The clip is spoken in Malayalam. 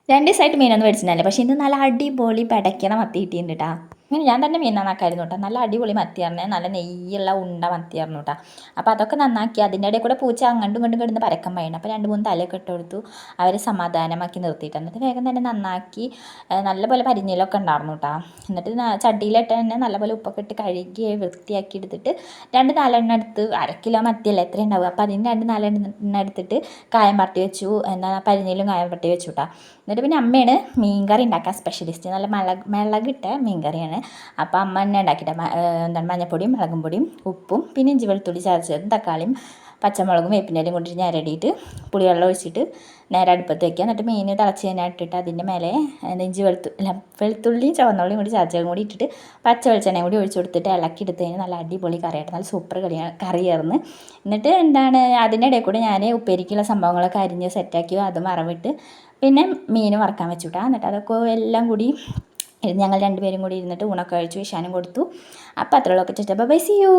2 ദിവസമായിട്ട് മീനൊന്നും മേടിച്ചിട്ടുണ്ടായില്ല. പക്ഷേ ഇന്ന് നല്ല അടിപൊളി പിടയ്ക്കണ മത്തി കിട്ടിയിട്ടുണ്ട് കേട്ടോ. അങ്ങനെ ഞാൻ തന്നെ മീൻ നന്നാക്കായിരുന്നു കേട്ടോ. നല്ല അടിപൊളി മത്തിയായിരുന്നേ, നല്ല നെയ്യുള്ള ഉണ്ട മത്തിയായിരുന്നു കേട്ടോ. അപ്പോൾ അതൊക്കെ നന്നാക്കി. അതിൻ്റെ ഇടയിൽ കൂടെ പൂച്ച അങ്ങോട്ടും ഇങ്ങോട്ടും കിടന്ന് പരക്കം വേണം. അപ്പോൾ 2-3 തലയൊക്കെ ഇട്ട് കൊടുത്തു. അവരെ സമാധാനമാക്കി നിർത്തിയിട്ട് എന്നിട്ട് വേഗം തന്നെ നന്നാക്കി. നല്ലപോലെ പരിഞ്ഞിലൊക്കെ ഉണ്ടായിരുന്നു കേട്ടോ. എന്നിട്ട് ചട്ടിയിലിട്ട് തന്നെ നല്ലപോലെ ഉപ്പൊക്കെ ഇട്ട് കഴുകി വൃത്തിയാക്കി എടുത്തിട്ട് 2-4 എടുത്ത് 1/2 കിലോ മത്തിയല്ല എത്ര ഉണ്ടാവും. അപ്പോൾ അതിന് 2-4 എടുത്തിട്ട് കായം പരട്ടി വെച്ചു. പരിഞ്ഞിലും കായം പരട്ടി വെച്ചു കേട്ടോ. എന്നിട്ട് പിന്നെ അമ്മയാണ് മീൻകറി ഉണ്ടാക്കാൻ സ്പെഷ്യലിസ്റ്റ്. നല്ല മിളകിട്ട മീൻകറിയാണ്. അപ്പോൾ അമ്മ തന്നെ ഉണ്ടാക്കിയിട്ട് എന്താണ് മഞ്ഞൾപ്പൊടിയും മുളകും പൊടിയും ഉപ്പും പിന്നെ ഇഞ്ചി വെളുത്തുള്ളി ചതച്ചതും തക്കാളിയും പച്ചമുളകും വേപ്പിൻ്റെലും കൊണ്ടിട്ട് ഞരടിയിട്ട് പുളിവെള്ളം ഒഴിച്ചിട്ട് നേരെ അടുപ്പത്ത് വയ്ക്കുക. എന്നിട്ട് മീൻ തിളച്ച് കഴിഞ്ഞാൽ ഇട്ടിട്ട് അതിൻ്റെ മേലെ വെളുത്തുള്ളിയും ചുവന്നുള്ളിയും കൂടി ചതച്ചതും കൂടി ഇട്ടിട്ട് പച്ച വെളിച്ചെണ്ണയും കൂടി ഒഴിച്ചു കൊടുത്തിട്ട് ഇളക്കി എടുത്ത് കഴിഞ്ഞാൽ നല്ല അടിപൊളി കറിയായിട്ട് നല്ല സൂപ്പർ കറിയായിരുന്നു. എന്നിട്ട് എന്താണ് അതിൻ്റെ ഇടയിൽ കൂടെ ഞാൻ ഉപ്പേരിക്കുള്ള സംഭവങ്ങളൊക്കെ അരിഞ്ഞ് സെറ്റാക്കി അത് മറവിട്ട് പിന്നെ മീൻ വറക്കാൻ വെച്ചു കേട്ടോ. എന്നിട്ട് അതൊക്കെ എല്ലാം കൂടി ഞങ്ങൾ 2 പേരും കൂടി ഇരുന്നിട്ട് ഊണൊക്കെ കഴിച്ചു. വിഷാനും കൊടുത്തു. അപ്പോൾ അത്രയുള്ളതൊക്കെ ചേട്ടാ. Bye, see U.